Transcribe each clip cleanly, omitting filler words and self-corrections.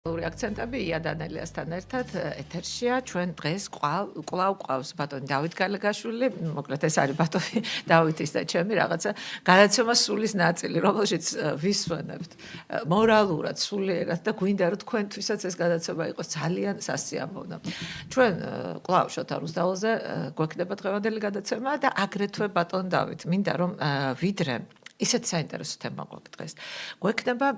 აქცენტები იადანელიასთან ერთად ეთერშია ჩვენ დღეს კვლავ ყავს ბატონი დავით გალეგაშვილი, მოკლედ ეს არის ბატონი დავითის და ჩემი რაღაცა გადაცემა სულის ნაწილი, რომელშიც ვისვენებთ მორალურად, სულიერად და გვინდა რომ თქვენთვისაც ეს გადაცემა იყოს ძალიან სასიამოვნო. ჩვენ კვლავ შოთა რუსთაველზე გვექნება დღევანდელი გადაცემა და აგრეთვე ბატონ დავით, მინდა რომ ვიდრე ისეთ საინტერესო თემა გვაქვს დღეს. გვექნება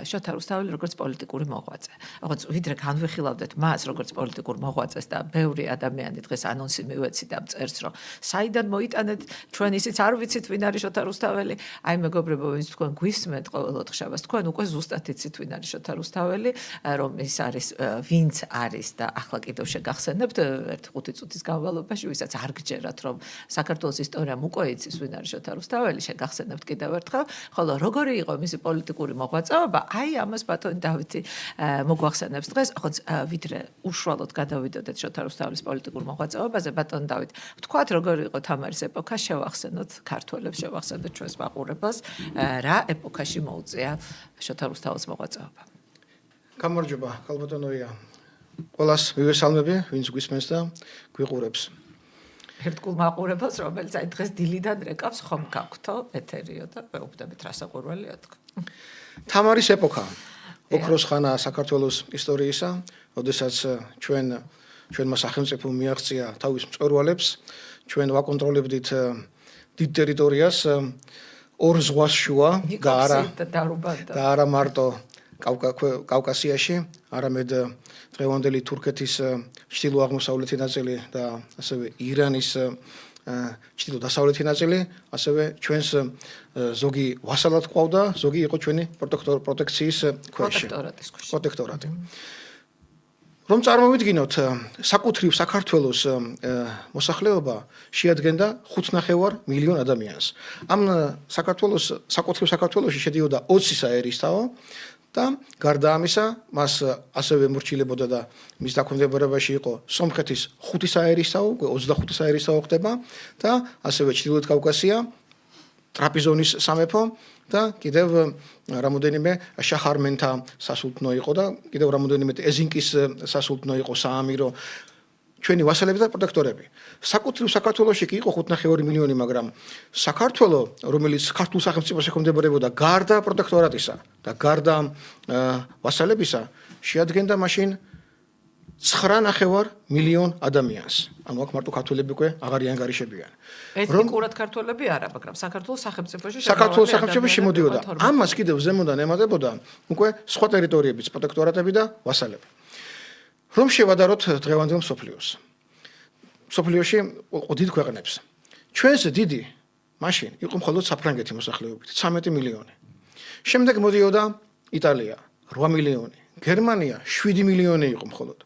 შოთა რუსთაველი როგორც პოლიტიკური მოღვაწე. როგორც ვიდრე განვიხილავდეთ მას როგორც პოლიტიკურ მოღვაწეს და ბევრი ადამიანი დღეს ანონსი მივეცით და წერს რომ საიდან მოიტანეთ ჩვენ ისიც არ ვიცით ვინ არის შოთა რუსთაველი. აი მეგობრებო, ვინც თქვენ გვისმენთ ყოველ ოთხშაბათს, თქვენ უკვე ზუსტად იცით ვინ არის შოთა რუსთაველი, რომ ის არის ვინც არის და ახლა კიდევ შეგახსენებთ 1-5 წუთის განმავლობაში, ვისაც არ გჯერათ რომ საქართველოს ისტორიამ უკვე იცის ვინ არის შოთა რუსთაველი, შეგახსენებთ კიდევ ერთხელ, ხოლო როგორი იყო მისი პოლიტიკური მოღვაწეობა, აი ამას ბატონი დავითი მოგვახსენებს დღეს, ხო ვიდრე უშუალოდ გადავიდოდეთ შოთა რუსთაველის პოლიტიკურ მოღვაწეობაზე, ბატონი დავით, ვთქვათ როგორი იყო თამარის ეპოქა, შევახსენოთ ქართველებს, შევახსენოთ ჩვენს მაყურებელს, რა ეპოქაში მოუწია შოთა რუსთაველის მოღვაწეობა. გამარჯობა, ქალბატონოია. ყველას მივესალმები, ვინც გვისმენს და გვიყურებს. ერთგულ მაყურებელს, რომელიც აი დღეს დილიდან რეკავს, ხომ გაქვთო ეთერიო და ვეუბნებით რა საყურველია თქვა. თამარის ეპოქა. ოქროს ხანა საქართველოს ისტორიისა, როდესაც ჩვენმა სახელმწიფომ მიაღწია თავის მწვერვალებს, ჩვენ ვაკონტროლებდით დიდ ტერიტორიას, ორ ზღვას შუა და არა მარტო კავკასიაში, არამედ დღევანდელი თურქეთის ჩრდილო-აღმოსავლეთი ნაწილი და ასევე ირანის ჩრდილო-დასავლეთი ნაწილი, ასევე ჩვენს ზოგი ვასალად ყავდა, ზოგი იყო ჩვენი პროტექციის ქვეშ. პროტექტორატი. რომ წარმოვიდგინოთ, საკუთრივ საქართველოს მოსახლეობა შეადგენდა 5.5 მილიონ ადამიანს. ამ საკუთრივ საქართველოში შედიოდა 20 საერისთავო და გარდა ამისა, მას ასევე მორჩილებოდა და მის დაქვემდებარებაში იყო სომხეთის 5 საერისთავო, 25 საერისთავო ხდება და ასევე ჩრდილოეთ კავკასია, ტრაპიზონის სამეფო და კიდევ რამოდენიმე შაჰარმენთა სასულთნო იყო და კიდევ რამოდენიმე ეზინკის სასულთნო იყო, საამირო, ჩვენი ვასალები და პროტექტორები. საკუთრივ საქართველოში კი იყო 5.5 მილიონი, მაგრამ საქართველო, რომელიც ქართულ სახელმწიფოს ექვემდებარებოდა, გარდა პროტექტორატისა და გარდა ვასალებისა, შეადგენდა მაშინ 9.5 მილიონ ადამიანს. ანუ აქ მარტო ქართველები უკვე აღარიან გარიშებიან. ეთნიკურად ქართველები არა, მაგრამ საქართველოს სახელმწიფოში შემოდიოდა. ამას კიდევ ზემოდან ემატებოდა უკვე სხვა ტერიტორიების პროტექტორატები და ვასალები. რომ შევადაროთ დღევანდელ მსოფლიოს. მსოფლიოში დიდ ქვეყნებს. ჩვენზე დიდი მაშინ იყო მხოლოდ საფრანგეთი მოსახლეობით 13 მილიონი. შემდეგ მოდიოდა იტალია 8 მილიონი, გერმანია 7 მილიონი იყო მხოლოდ.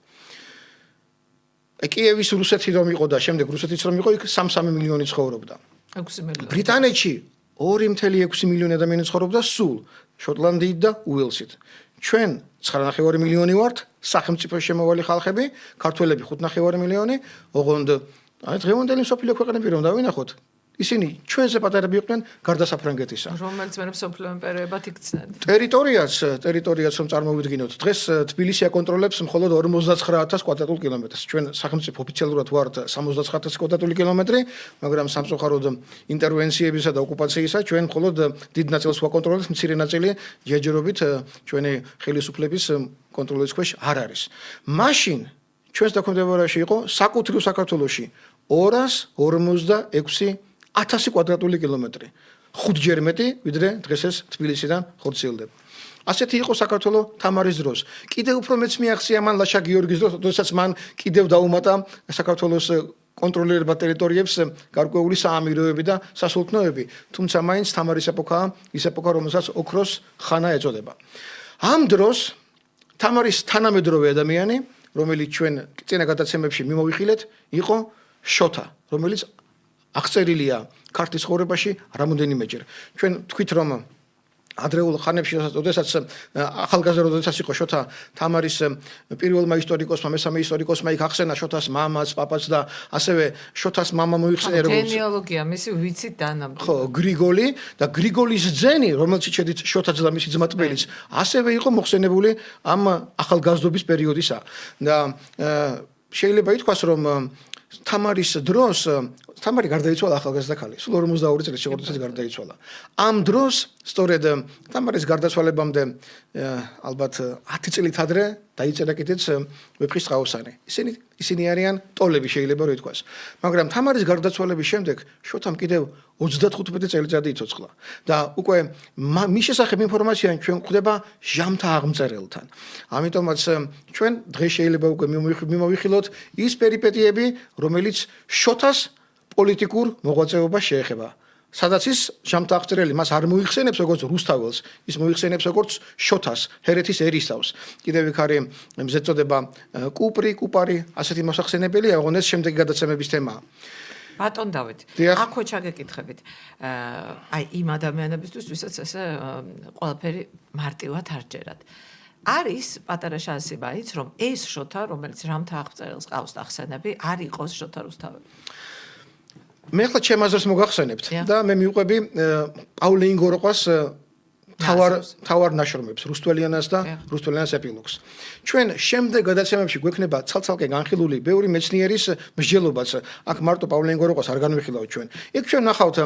კიევის რუსეთი რომ იყო და შემდეგ რუსეთიც რომ იყო, იქ 3 მილიონი ცხოვრობდა. 6 მილიონი. ბრიტანეთში 2.6 მილიონი ადამიანი ცხოვრობდა სულ შოტლანდიით და უელსით. ჩვენ 9.5 მილიონი ვართ, სახელმწიფოში შემოვალი ხალხები, ქართველები 5.5 მილიონი, ოღონდ აი დღევანდელი მსოფლიო ქვეყნები რომ დავინახოთ, ისინი ჩვენზე პატარები იყვნენ გარდა საფრანგეთისა. რომელიც მე მსოფლიო იმპერიებად იქცნენ. ტერიტორიაც რომ წარმოვიდგინოთ, დღეს თბილისი აკონტროლებს მხოლოდ 59,000 კვადრატულ კილომეტრს. ჩვენ სახელმწიფო ოფიციალურად ვართ 69,000 კვადრატული კილომეტრი, მაგრამ სამწუხაროდ ინტერვენციებისა და ოკუპაციისა ჩვენ მხოლოდ დიდ ნაწილს ვაკონტროლებთ, მცირე ნაწილი ჯერჯერობით ჩვენი ხელისუფლების კონტროლის ქვეშ არ არის. მაშინ ჩვენს დაქვემდებარებაში იყო საკუთრივ საქართველოში 246,000 კვადრატული კილომეტრი. 5-ჯერ მეტი, ვიდრე დღეს ეს თბილისიდან ხორციელდება. ასეთი იყო საქართველოს თამარის დროს. კიდევ უფრო მეც მიაღწია მან ლაშა გიორგის დროს, როდესაც მან კიდევ დაუმატა საქართველოს კონტროლირებად ტერიტორიებს გარკვეული საამიროები და სასულთნოები, თუმცა მაინც თამარის ეპოქაა ის ეპოქა, რომელსაც ოქროს ხანა ეწოდება. ამ დროს თამარის თანამედროვე ადამიანი, რომელიც ჩვენ წინა გადაცემებში მიმოვიხილეთ, იყო შოთა, რომელიც აღწერილია ქართლის ცხოვრებაში რამოდენიმეჯერ. ჩვენ თქვით რომ ადრეულ ხანებში, როდესაც ახალგაზრდა როდესაც იყო შოთა თამარის პირველმა ისტორიკოსმა, მესამე ისტორიკოსმა იქ ახსენა შოთას მამაც, პაპაც და ასევე შოთას მამა მოიხსენე როგორც გენეალოგია მისი ვიცით დანამდვილ. ხო, გრიგოლი და გრიგოლის ძენი, რომელშიც შედის შოთაც და მისი ძმა ტბილის, ასევე იყო მოხსენებული ამ ახალგაზრდობის პერიოდისა. და შეიძლება ითქვას, რომ თამარის დროს თამარი გარდაიცვალა ახალგაზრდა ქალი. სულ 42 წელი შეგვიძლია გარდაიცვალა. ამ დროს სწორედ თამარის გარდაცვალებამდე ალბათ 10 წლით ადრე დაიწერა კიდეც ვეფხის წყაოსანი. ისინი არიან ტოლები შეიძლება რომ ითქვას. მაგრამ თამარის გარდაცვალების შემდეგ შოთამ კიდევ 35 წელიწადი იცოცხლა და უკვე მის შესახებ ინფორმაცია ჩვენ გვხვდება ჟამთა აღმწერელთან. ამიტომაც ჩვენ დღეს შეიძლება უკვე მიმოვიხილოთ ის პერიპეტიები, რომელიც შოთას პოლიტიკურ მოღვაწეობას შეეხება. სადაც ის ჟამთა აღწერელი მას არ მოიხსენებს როგორც რუსთაველს, ის მოიხსენებს როგორც შოთას, ჰერეთის ერისთავს. კიდევ იქ არის მზეწოდება კუპარი, ასეთი მოსახსენებელია, ოღონდ ეს შემდეგი გადაცემების თემაა. ბატონ დავით, აქ ჩაგეკითხებით. აი იმ ადამიანებისთვის, ვისაც ესე ყველაფერი მარტივად არ ჯერათ. არის პატარა შანსი მაინც, რომ ეს შოთა, რომელიც ჟამთა აღწერელს ყავს ახსენები, არ იყოს შოთა რუსთაველი. მე ახლა ჩემ აზრს მოგახსენებთ და მე მივყვები პავლე ინგოროყვას თავარ ნაშრომებს რუსტველიანას და რუსტველიანას ეპილოგს. ჩვენ შემდეგ გადაცემებში გვექნება ცალ-ცალკე განხილული ბევრი მეცნიერის მსჯელობაც. აქ მარტო პავლე ინგოროყვას არ განვიხილავთ ჩვენ. იქ ჩვენ ნახავთ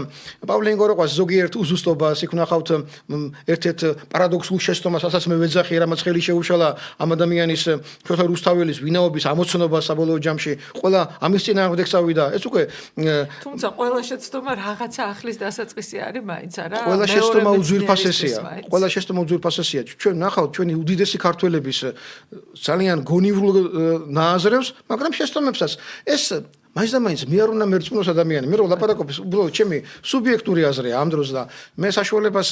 პავლე ინგოროყვას ზოგიერთ უზუსტობას, იქ ნახავთ ერთ-ერთ პარადოქსულ შეცდომას, რასაც მე ვეძახი, რამაც ხელი შეუშალა ამ ადამიანის შოთა რუსთაველის ვინაობის ამოცნობას საბოლოო ჯამში. ყველა ამის წინააღმდეგ წავიდა. ეს უკვე თუმცა ყველა შეცდომა რაღაცა ახლის დასაწყისი არის მაინც არა? ყველა შეცდომა უძვირფასესია. ყველა შეცდომა უძვირფასესია. ჩვენ ნახავთ ჩვენი უდიდესი ქართველების ძალიან გონივრულ ნააზრევს, მაგრამ შეცდომებსაც ეს მაინც და მაინც მე არ უნდა მერწმუნოს ადამიანი. მე რო ლაპარაკობ, უბრალოდ ჩემი სუბიექტური აზრია ამ დროს და მე საშუალებას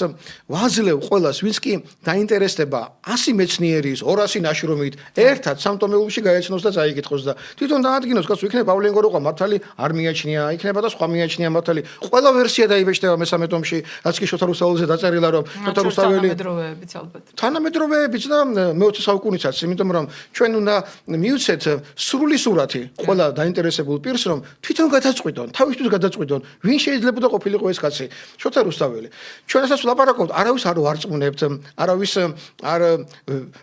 ვაძლევ ყველას, ვინც კი დაინტერესდება 100 მეცნიერის 200 ნაშრომით ერთად სამტომეულში გაეცნოს და წაიკითხოს და თვითონ დაადგინოს, კაცო, იქნება პავლე ინგოროყვა მართალი არ მიაჩნია, იქნება და სხვა მიაჩნია მართალი. ყველა ვერსია დაიბეჭდება მესამე ტომში, რაც კი შოთა რუსთაველზე დაწერილა, რომ შოთა რუსთაველი თანამედროვეებიც ალბათ. თანამედროვეებიც და მე-20 საუკუნესაც, იმიტომ რომ ჩვენ უნდა მივცეთ სრული სურათი ყველა დაინტერესებულ რომ თვითონ გადაწყვიტონ, თავისთვის გადაწყვიტონ, ვინ შეიძლება და ყოფილიყო ეს კაცი, შოთა რუსთაველი. ჩვენ ასაც ვლაპარაკობთ, არავის არ ვარწმუნებთ, არავის არ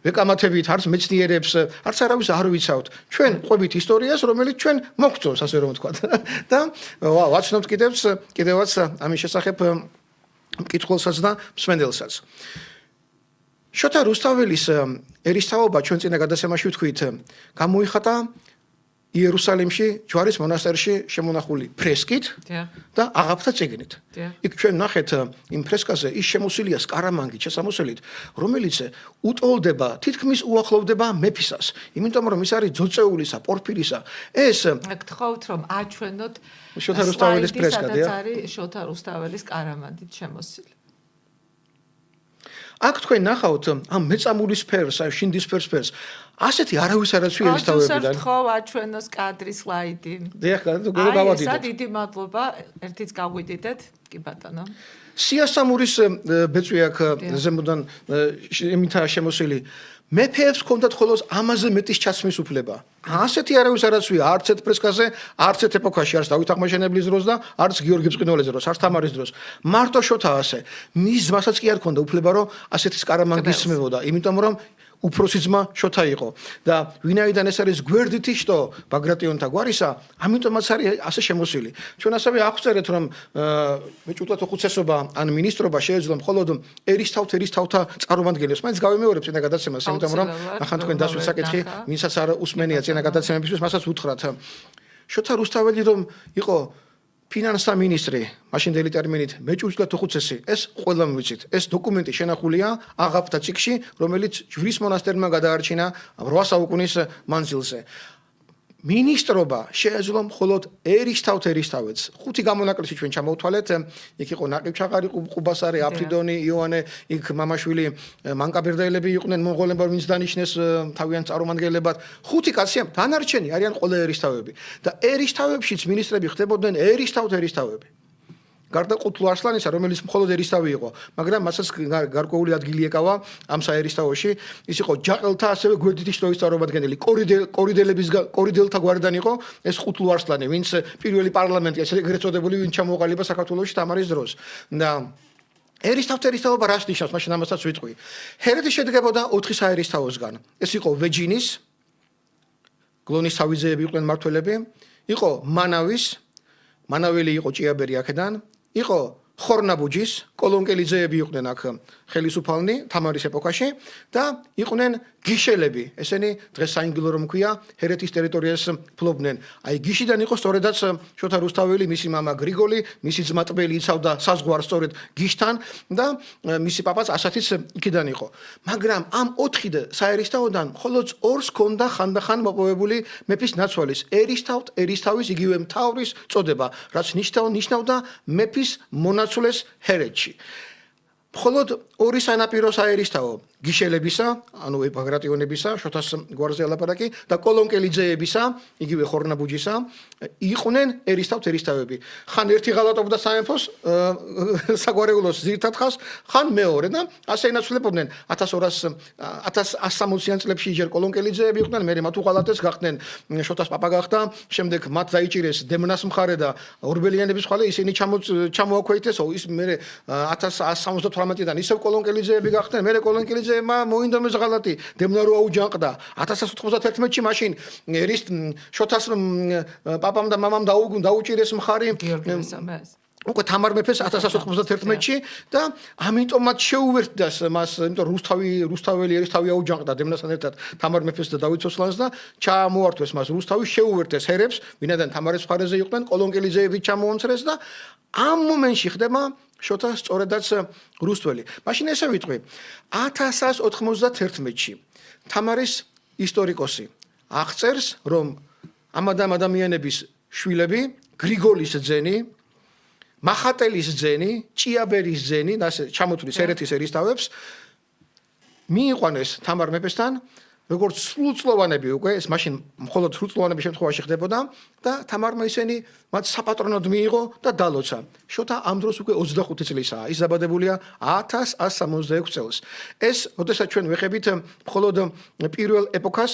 ვეკამათებით, არც მეცნიერებს, არც არავის არ ვიცავთ. ჩვენ ყვებით ისტორიას, რომელიც ჩვენ მოგწონს, ასე რომ ვთქვათ. და ვაცნობთ კიდევაც ამის შესახებ მკითხველსაც და მსმენელსაც. შოთა რუსთაველის ერისთავობა ჩვენ წინა გადაცემაში ვთქვით, გამოიხატა იერუსალიმში ჯვარის მონასტერში შემონახული ფრესკით და აღაფთა წიგნით. იქ ჩვენ ნახეთ იმ ფრესკაზე ის შემოსილია სკარამანგით შესამოსელით, რომელიც უტოლდება, თითქმის უახლოვდება მეფისას. იმიტომ რომ ის არის ძოწეულისა, პორფირისა. ეს გთხოვთ რომ აჩვენოთ შოთა რუსთაველის ფრესკა, სადაც არის შოთა რუსთაველის სკარამანგით შემოსილი. აქ თქვენ ნახავთ ამ მეწამული სფეროს, აი შინდისფერ სფეროს. ასეთი არავის არ აცვი ერისთავებიდან. ხო, აჩვენოს კადრის სლაიდი. დიახ, გავადიდეთ. აი, დიდი მადლობა, ერთიც გავიდიდეთ, კი ბატონო. სიასამურის ბეწვი აქ ზემოდან იმითაა შემოსილი. მეფეებს ჰქონდათ ხოლოს ამაზე მეტის ჩაცმის უფლება. ასეთი არავის არ აცვია არც ერთ ფრესკაზე, არც ერთ ეპოქაში, არც დავით აღმაშენებლის დროს და არც გიორგი ბრწყინვალელის დროს, არც თამარის დროს. მარტო შოთა ასე. მის ძმასაც კი არ ჰქონდა უფლება, რომ ასეთი სკარამანგი ისმებოდა, იმიტომ რომ უფროსი ძმა შოთა იყო და ვინაიდან ეს არის გვერდითი შტო ბაგრატიონთა გვარისა, ამიტომაც არის ასე შემოსილი. ჩვენ ასევე აღწერეთ, რომ მეჭუტათ უხუცესობა ან მინისტრობა შეეძლო მხოლოდ ერისთავთა წარმომადგენლებს. მაინც გავიმეორებ წინა გადაცემას, იმიტომ რომ ახლა თქვენ დასვით საკითხი, ვინცაც არ უსმენია წინა გადაცემებისთვის, მასაც უთხრათ. შოთა რუსთაველი რომ იყო ფინანსთა მინისტრი, მაშინდელი ტერმინით მეჭურჭლად უხუცესი, ეს ყველამ ვიცით. ეს დოკუმენტი შენახულია აღაფთა წიგნში, რომელიც ჯვრის მონასტერმა გადაარჩინა 8 საუკუნის მანძილზე. მინისტრობა შეეძლო მხოლოდ ერისთავთს. 5 გამონაკლისში ჩვენ ჩამოვთვალეთ, იქ იყო ნაყივჩაღარი, ყუბასარი, აფრიდონი, იოანე, იქ მამაშვილი, მანკაბერდაელები იყვნენ მონღოლებმა, ვინც დანიშნეს თავიანთ წარმომადგენლებად. 5 კაცია, დანარჩენი არიან ყველა ერისთავები და ერისთავებშიც მინისტრები ხდებოდნენ ერისთავთები. გარდა ყუთლუ არსლანისა, რომელიც მხოლოდ ერისთავი იყო, მაგრამ მასაც გარკვეული ადგილი ეკავა ამ საერისთავოში. ის იყო ჯაყელთა ასევე გვერდითი შტოვის წარმომადგენელი, კორიდელთა გვარიდან იყო ეს ყუთლუ არსლანი, ვინც პირველი პარლამენტი, ესე ეგრეთ წოდებული, ვინც ჩამოყალიბა საქართველოში თამარის დროს. და ერისთავობა რას ნიშნავს? მაშინ ამასაც ვიტყვი. ჰერეთი შედგებოდა 4 საერისთავოსგან. ეს იყო ვეჯინის, გლონის თავიძეები იყვნენ მმართველები, იყო მანაველი იყო ჭიაბერი აქედან, იყო ხორნაბუჯის, კოლონკელიძეები იყვნენ აქ ხელისუფალნი თამარის ეპოქაში და იყვნენ გიშელები. ესენი დღეს საინგილო რომ ქვია, ჰერეთის ტერიტორიას ფლობდნენ. აი გიშიდან იყო სწორედაც შოთა რუსთაველი, მისი მამა გრიგოლი, მისი ძმა ტბელი იცავდა საზღვარს სწორედ გიშთან და მისი პაპაც ასათიც იქიდან იყო. მაგრამ ამ 4 საერისთავოდან მხოლოდ 2-ს ჰქონდა ხანდახან მოპოვებული მეფის ნაცვალის ერისთავის იგივე მთავრის წოდება, რაც ნიშნავდა მეფის მონაცვლეს ჰერეთში. მხოლოდ 2 სანაპირო საერისთავო გიშელებისა, ანუ ბაგრატიონებისა, შოთას გვარზე ლაპარაკი და კოლონკელიძეებისა, იგივე ხორნაბუჯისა, იყვნენ ერისთავები. ხან ერთი ღალატობდა სამეფოს საგვარეულოს ძირითად ხაზს, ხან მეორე და ასე ენაცვლებოდნენ 1160-იან წლებში ჯერ კოლონკელიძეები იყვნენ, მერე მათ უღალატეს გახდნენ შოთას პაპა გახდა, შემდეგ მათ დაიჭირეს დემნას მხარე და ორბელიანების მხარე, ისინი ჩამოაქვეითეს, ის მერე 1178-დან ისევ კოლონკელიძეები გახდნენ, მერე კოლონკელიძეებმა მოინდომეს ღალატი, დემნა რო აუჯანყდა 1191-ში მაშინ ერის შოთას პაპამ და მამამ დაუჭირეს მხარი უკვე თამარ მეფეს 1191-ში და ამიტომაც შეუერთდას მას, იმიტომ რუსთაველი ერისთავი აუჯანყდა დემნასთან ერთად თამარ მეფეს და დავით ოსლანს და ჩამოართვეს მას რუსთავი, შეუერთეს ჰერებს, ვინაიდან თამარის მხარეზე იყვნენ, კოლონკელიძეები ჩამოამცრეს და ამ მომენტში ხდება შოთა სწორედაც რუსთველი. მაშინ ესე ვიტყვი, 1191-ში თამარის ისტორიკოსი აღწერს, რომ ამ ადამიანების შვილები, გრიგოლის ძენი, მახატელის ძენი, ჭიაბერის ძენი, ასე ჩამოთვლის ჰერეთის ერისთავებს, მიიყვანეს თამარ მეფესთან, როგორც სრულწლოვანები უკვე, ეს მაშინ მხოლოდ სრულწლოვანების შემთხვევაში ხდებოდა და თამარმა ისინი მათ საპატრონოდ მიიღო და დალოცა. შოთა ამ დროს უკვე 25 წლისაა, ის დაბადებულია 1166 წელს. ეს, როდესაც ჩვენ ვეხებით მხოლოდ პირველ ეპოქას,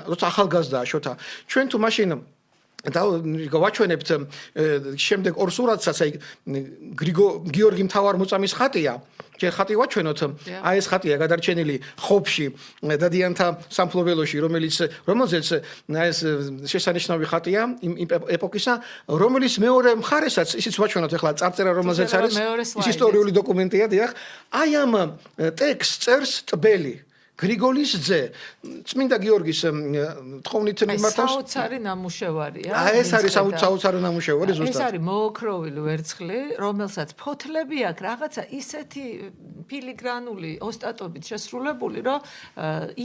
როცა ახალგაზრდაა შოთა. ჩვენ თუ მაშინ და ვაჩვენებთ შემდეგ ორ სურათსაც, აი გიორგი მთავარმოწამის ხატია. ჯერ ხატი ვაჩვენოთ, აი ეს ხატია გადარჩენილი ხობში დადიანთა სამფლობელოში, რომელზეც ეს შესანიშნავი ხატია იმ ეპოქისა, რომელიც მეორე მხარესაც ისიც ვაჩვენოთ ახლა წარწერა, რომელზეც არის ის ისტორიული დოკუმენტია, დიახ. აი ამ ტექსტს წერს ტბელი გრიგოლის ძე, წმინდა გიორგის თხოვნით მიმართავს. საოცარი ნამუშევარია. ეს არის საოცარი ნამუშევარი ზუსტად. ეს არის მოოქროვილი ვერცხლი, რომელსაც ფოთლები აქვს, რაღაცა ისეთი ფილიგრანული ოსტატობით შესრულებული, რომ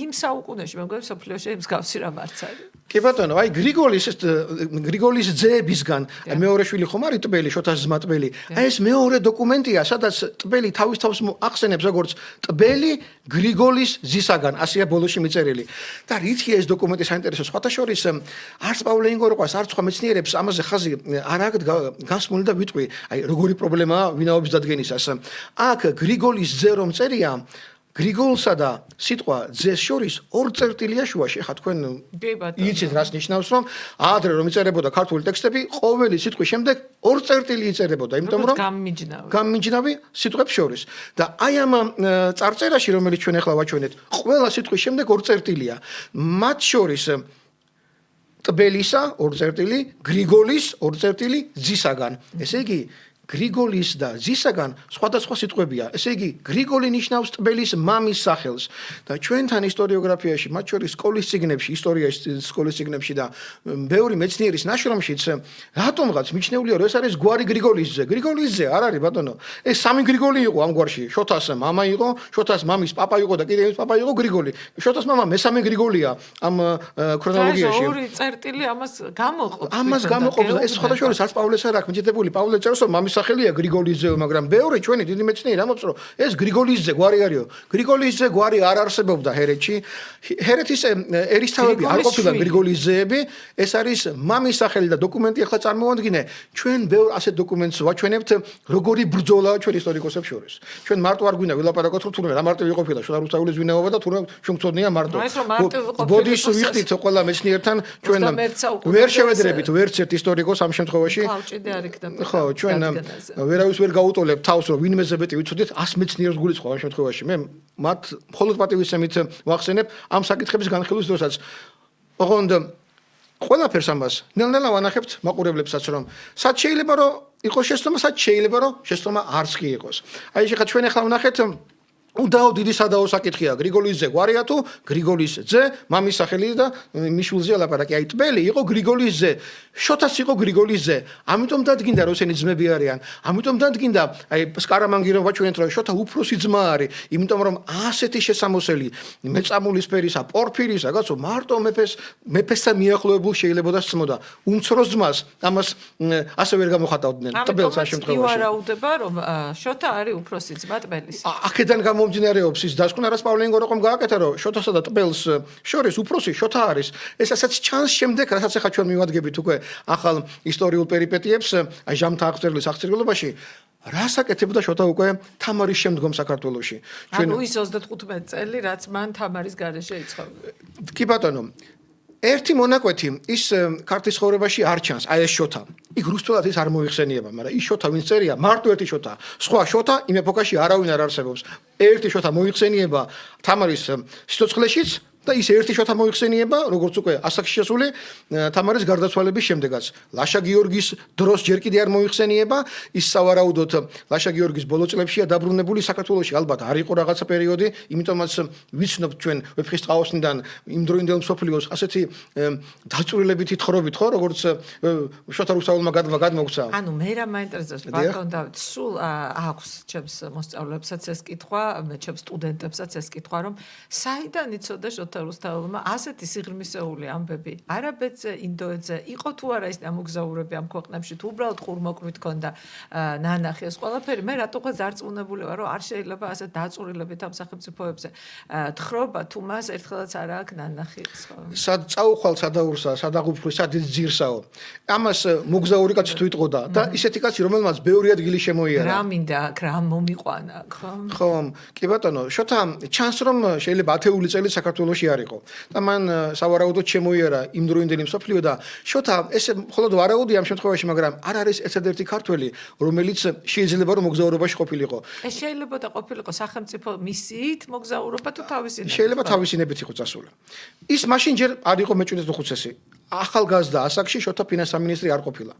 იმ საუკუნეში მე მგონი სოფლიოში მსგავსი რამ არც არის. კი ბატონო, აი გრიგოლის ძეებისგან მეორე შვილი ხომ არის ტბელი, შოთას ძმა ტბელი. აი ეს მეორე დოკუმენტია, სადაც ტბელი თავის თავს ახსენებს როგორც ტბელი გრიგოლის ზისაგან, ასეა ბოლოში მიწერილი. და რითია ეს დოკუმენტი საინტერესო? სხვათა შორის არც პავლე ინგოროყვას, არც სხვა მეცნიერებს ამაზე ხაზი არ აქვს გასმული და ვიტყვი, აი როგორი პრობლემაა ვინაობის დადგენისას. აქ გრიგოლის ძე რომ წერია, გრიგოლსა და სიტყვა ძეს შორის 2 წერტილია შუაში. ხა თქვენ იცით რას ნიშნავს, რომ ადრე რომ იწერებოდა ქართული ტექსტები, ყოველი სიტყვის შემდეგ 2 წერტილი იწერებოდა, იმიტომ რომ გამიმიჯნავი სიტყვებს შორის. და აი ამ წარწერაში, რომელიც ჩვენ ახლა ვაჩვენეთ, ყველა სიტყვის შემდეგ 2 წერტილია. მათ შორის ტბელისა 2 წერტილი, გრიგოლის 2 წერტილი, ძისაგან. ესე იგი გრიგოლის და ძისაგან სხვადასხვა სიტყვებია. ესე იგი, გრიგოლი ნიშნავს ტბელის მამის სახელს და ჩვენთან ისტორიოგრაფიაში, მათ შორის სკოლის წიგნებში, ისტორიაში სკოლის წიგნებში და ბევრი მეცნიერის ნაშრომშიც რატომღაც მიჩნეულია, რომ ეს არის გვარი გრიგოლის ძე. გრიგოლის ძე არ არის ბატონო. ეს 3 გრიგოლი იყო ამ გვარში. შოთას მამა იყო, შოთას მამის პაპა იყო და კიდევ ის პაპა იყო გრიგოლი. შოთას მამა მესამე გრიგოლია ამ ქრონოლოგიაში. ორი წერტილი ამას გამოყოფს. ამას გამოყოფს. ეს სხვადასხვა არც პავლეს არ აქვს მიჩნეული. პავლე წერს, რომ მამის სახელია გრიგოლიძე, მაგრამ ბევრი ჩვენი დიდი მეცნიერი ამბობს, რომ ეს გრიგოლიძე გვარი არისო. გრიგოლიძე გვარი არ არსებობდა ჰერეთში. ჰერეთის ერისთავები არ ყოფილა გრიგოლიძეები, ეს არის მამის სახელი და დოკუმენტი ახლა წარმოვადგინე. ჩვენ ბევრ ასეთ დოკუმენტს ვაჩვენებთ, როგორი ბრძოლა ჩვენ ისტორიკოსებს შორის. ჩვენ მარტო არ გვინდა ვილაპარაკოთ, რომ თურმე რა მარტივი ყოფილა შოთა რუსთაველის ვინაობა და თურმე ჩვენ გვწოდნია მარტო. ბოდის ვიხდით ყველა მეცნიერთან ჩვენ ვერ შევედრებით ვერც ერთ ისტორიკოს ამ შემთხვევაში. ხო, ჩვენ ვერავის ვერ გაუტოლებთ თავს, რომ ვინმეზე მეტი ვიცოდეთ 100 მეცნიერს გულისხმობ ამ შემთხვევაში. მე მათ მხოლოდ პატივისცემით ვახსენებ ამ საკითხების განხილვის დროსაც. ოღონდ ყველაფერს ამას ნელ-ნელა ვანახებთ მაყურებლებსაც, რომ სად შეიძლება რომ იყოს შეცდომა, სად შეიძლება რომ შეცდომა არც კი იყოს. აი შეხა ჩვენ ახლა ვნახეთ უდაო დიდი სადაო საკითხია გრიგოლიძე გვარია თუ გრიგოლიძე მამის სახელი და მიშულზე ლაპარაკი აი ტბელი იყო გრიგოლიძე შოთას იყო გრიგოლიძე ამიტომ დადგინდა რომ ესენი ძმები არიან ამიტომ დადგინდა აი სკარამანგირო ვაჩვენეთ რომ შოთა უფროსი ძმა არის იმიტომ რომ ასეთი შესამოსელი მეწამულის ფერისა პორფირისა გაცო მარტო მეფესთან მიახლოებულ შეიძლება და სწმოდა უმცროს ძმას ამას ასე ვერ გამოხატავდნენ ტბელს ამ შემთხვევაში ვარაუდება რომ შოთა არის უფროსი ძმა ტბელის აქედან მომდინარეობს ის დასკვნა რაც პავლენგო როყომ გააკეთა რომ შოთასა და ტბელს შორის უფროსი შოთა არის ეს ასაც ჩანს შემდეგ რასაც ახლა ჩვენ მივადგებით უკვე ახალ ისტორიულ პერიპეტიებს აი ჟამთა აღწერლის აღწერილობაში რას აკეთებდა შოთა უკვე თამარის შემდგომ საქართველოში ანუ ის 35 წელი რაც მან თამარის გარეშე იცხოვრა კი ბატონო ერთი მონაკვეთი ის ქართლის ცხოვრებაში არ ჩანს აი ეს შოთა იქ რუსთველად ის არ მოიხსენიება მაგრამ ის შოთა ვინც წერია მარტო ერთი შოთა სხვა შოთა იმ ეპოქაში არავინ არ არსებობს ერთი შოთა მოიხსენიება თამარის სიცოცხლეშიც და ის ერთი შოთა მოიხსენიება როგორც უკვე ასაკში შესული თამარის გარდაცვალების შემდეგაც ლაშა გიორგის დროს ჯერ კიდე არ მოიხსენიება ის სავარაუდოდ ლაშა გიორგის ბოლო წლებშია დაბრუნებული საქართველოში ალბათ არ იყო რაღაცა პერიოდი იმიტომაც ვიცნობთ ჩვენ ვეფხისტყაოსნიდან იმ დროინდელ მსოფლიოს ასეთი დაწურილებითი თხრობით ხო როგორც შოთა რუსთაველმა გადმოგცა ანუ მე რა მაინტერესებს ბატონ დავით სულ აქვს ჩემს მოსწავლეებსაც ეს კითხვა მე ჩემს სტუდენტებსაც ეს კითხვა რომ საიდან იცოდა შოთა რუსთაველმა ასეთი სიღრმისეული ამბები არაბეთზე, ინდოეთზე იყო თუ არა ის ამოგზაურები ამ ქვეყნებში თუ უბრალოდ ხურმოკლით ქონდა ნანახი ეს ყველაფერი მე რატოღა ზარწმუნებული ვარ რომ არ შეიძლება ასე დაწურილებით ამ სახელმწიფოებზე თხრობა თუ მას ერთხელაც არ აქვს ნანახი სხვა სად წაუხვალ სადაურსა სადაღუფრი სადიც ძირსაო ამას მოგზაური კაცი თუ იტყოდა და ისეთი კაცი რომელმაც ბევრი ადგილი შემოიარა რა მინდა აქ რა მომიყვანა ხო კი ბატონო შოთა ჩანს რომ შეიძლება 10 წელი საქართველოში არ იყო და მან სავარაუდოდ შემოიარა იმ დროინდელი მსოფლიო და შოთა ეს მხოლოდ ვარაუდია ამ შემთხვევაში მაგრამ არ არის ერთადერთი ქართველი რომელიც შეიძლება რომ მოგზაურობაში ყოფილიყო ეს შეიძლება და ყოფილიყო სახელმწიფო მისიით მოგზაურობა თუ თავისი შეიძლება თავისი ნებით იყო წასული ის მაშინ ჯერ არ იყო მეჭვიდეთ უხუცესი ახალგაზრდა ასაკში შოთა ფინანსთა მინისტრი არ ყოფილა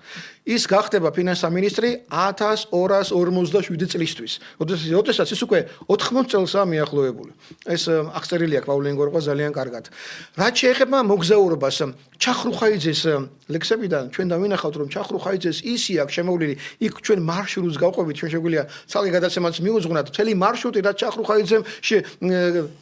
ის გახდება ფინანსთა მინისტრი 1247 წლისთვის როდესაც ის უკვე 80 წელსაა მიახლოებული ეს აღწერილი აქვს პავლენგო როყვა ძალიან კარგად რაც შეეხება მოგზაურობას ჩახრუხაიძეს ლექსებიდან ჩვენ დავინახავთ რომ ჩახრუხაიძეს ისი აქვს შემოვლილი იქ ჩვენ მარშრუტს გავყვებით ჩვენ შეგვიძლია ცალკე გადაცემაც მიუძღვნათ მთელი მარშრუტი რაც ჩახრუხაიძემ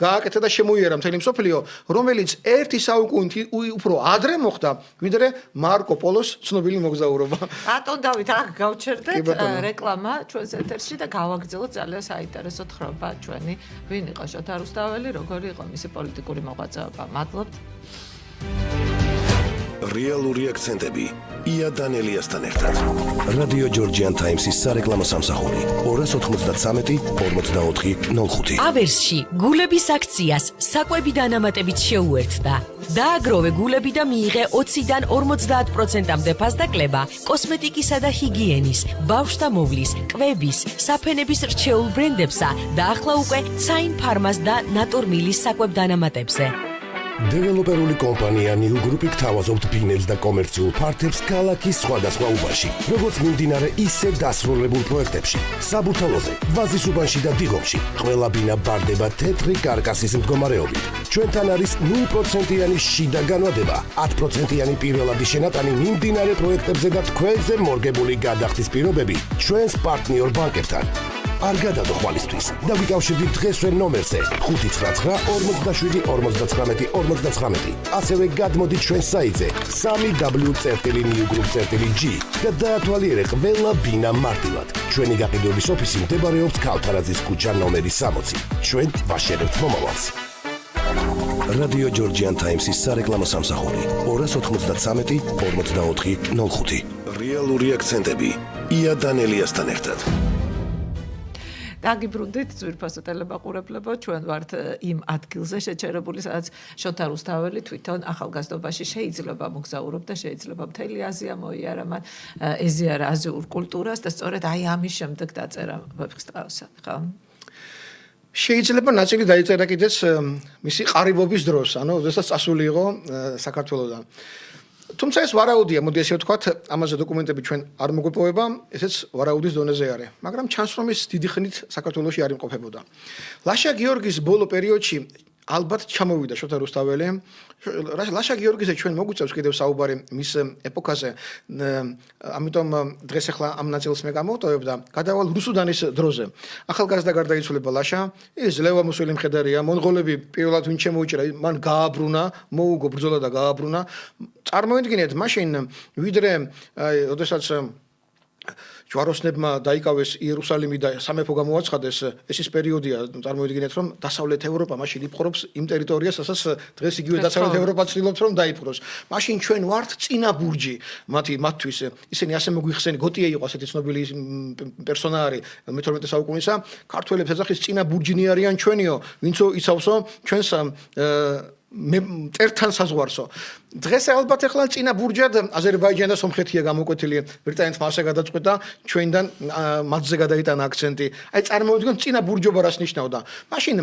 გააკეთა და შემოიარა მთელი მსოფლიო რომელიც ერთი საუკუნით უფრო ადრე მოხდა ვიდრე მარკო პოლოს ცნობილი მოგზაურობა ბატონ დავით აქ გავჩერდეთ რეკლამა ჩვენს ეთერში და გავაგრძელოთ ძალიან საინტერესო თხრობა ჩვენი ვინ იყო შოთა რუსთაველი როგორი იყო მისი პოლიტიკური მოღვაწეობა მადლობთ რეალური აქცენტები ია დანელიასთან ერთად რადიო ჯორჯიან ტაიმსის სარეკლამო სამსახური 293-44-05 ავერსში გულების აქციას საკვები დანამატებით შეუერთდა დააგროვე გულები და მიიღე 20-დან 50%-მდე ფასდაკლება კოსმეტიკისა და ჰიგიენის ბავშვთა მოვლის კვების საფენების რჩეულ ბრენდებსა და ახლა უკვე საინ ფარმას და ნატურმილის საკვებ დანამატებზე დეველოპერული კომპანია ნიუ გრუპი გთავაზობთ ბინებს და კომერციულ ფართებს ქალაქის სხვადასხვა უბანში, როგორც მიმდინარე, ისე დასრულებულ პროექტებში. საბურთალოზე, ვაზის უბანში და დიღომში, ყველა ბინა ბარდება თეთრი კარკასის მდგომარეობით. ჩვენთან არის 0%-იანი შიდა განვადება, 10%-იანი პირველადი შენატანი მიმდინარე პროექტებზე და თქვენზე მორგებული გადახდის პირობები ჩვენს პარტნიორ ბანკებთან. არ გადადო ხვალისთვის და ვიკავშირდით დღესვე ნომერზე 599-47-59-59. ასევე გადმოდით ჩვენ საიტზე www.newgroup.g და დაათვალიერე ყველა ბინა მარტივად. ჩვენი გაყიდვების ოფისი მდებარეობს ქავთარაძის ქუჩა ნომერი 60. ჩვენ ვაშერებთ მომავალს. რადიო ჯორჯიან ტაიმსის სარეკლამო სამსახური 293-44-05. რეალური აქცენტები ია დანელიასთან ერთად. დაგიბრუნდით ძვირფასო ტელემაყურებლებო, ჩვენ ვართ იმ ადგილზე შეჩერებული, სადაც შოთა რუსთაველი თვითონ ახალგაზრდობაში შეიძლება მოგზაურობდა, შეიძლება მთელი აზია მოიარა, მან ეზიარა აზიურ კულტურას და სწორედ აი ამის შემდეგ დაწერა ვეფხისტყაოსანი, ხო? შეიძლება ნაწილი დაიწერა კიდეც მისი ყარიბობის დროს, ანუ როდესაც წასული იყო საქართველოდან. თუმცა ეს ვარაუდია, მოდი ესე ვთქვათ, ამაზე დოკუმენტები ჩვენ არ მოგვეპოვება, ესეც ვარაუდის დონეზე არის. მაგრამ ჩანს რომ ის დიდი ხნით საქართველოში არ იმყოფებოდა. ლაშა გიორგის ბოლო პერიოდში ალბათ ჩამოვიდა შოთა რუსთაველი. ლაშა გიორგიზე ჩვენ მოგვიწევს კიდევ საუბარი მის ეპოქაზე. ამიტომ დღეს ახლა ამ ნაწილს მე გამოვტოვებ და გადავალ რუსუდანის დროზე. ახალგაზრდა გარდაიცვალება ლაშა, ის ლევა მოსველი მხედარია, მონღოლები პირველად ვინ შემოიჭრა, მან გააბრუნა, მოუგო ბრძოლა და გააბრუნა. წარმოიდგინეთ, მაშინ ვიდრე როდესაც ჯვაროსნებმა დაიკავეს იერუსალიმი და სამეფო გამოაცხადეს, ეს ის პერიოდია, წარმოიდგინეთ, რომ დასავლეთ ევროპა მაშინ იპყრობს იმ ტერიტორიას, რასაც დღეს იგივე დასავლეთ ევროპა ცდილობს რომ დაიპყროს. მაშინ ჩვენ ვართ წინა ბურჯი მათთვის. ისინი ასე მოგვიხსენ, გოტია იყო ასეთი ცნობილი პერსონაჟი მე-12 საუკუნისა, ქართველებს ეძახის წინა ბურჯინი არიან ჩვენიო, ვინცო იცავსო ჩვენს მტერთან საზღვარსო. დღეს ალბათ ახლა წინა ბურჯად აზერბაიჯანი და სომხეთია გამოკვეთილი. ბრიტანეთმა ასე გადაწყვეტა, ჩვენიდან მათზე გადაიტანა აქცენტი. აი წარმოიდგინეთ წინა ბურჯობა რას ნიშნავდა. მაშინ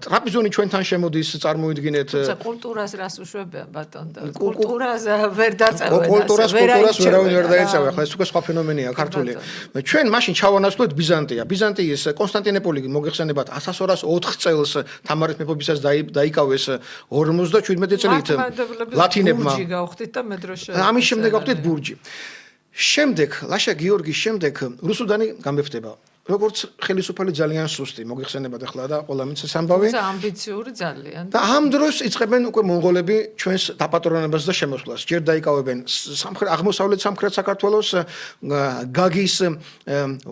ტრაპიზონი ჩვენთან შემოდის, წარმოიდგინეთ. თუმცა კულტურას რას უშვებიან ბატონო? კულტურას ვერ დაწევენ. კულტურას ვერავინ ვერ დაეწევა. ახლა ეს უკვე სხვა ფენომენია ქართული. ჩვენ მაშინ ჩავანაცვლეთ ბიზანტია. ბიზანტიის კონსტანტინოპოლი მოგეხსენებათ 1204 წელს თამარის მეფობისას დაიკავეს 57 წლით ლათინებმა. ბურჯი გავხდით და მე დრო შეიძლება. ამის შემდეგ გავხდით ბურჯი. შემდეგ ლაშა გიორგის შემდეგ რუსუდანი გამეფდება. როგორც ხელისუფალი ძალიან სუსტი, მოგეხსენებათ ახლა და ყველა მის სამბავი. თუმცა ამბიციური ძალიან. და ამ დროს იწყებენ უკვე მონღოლები ჩვენს დაპატრონებას და შემოსვლას. ჯერ დაიკავებენ აღმოსავლეთ სამხრეთ საქართველოს გაგის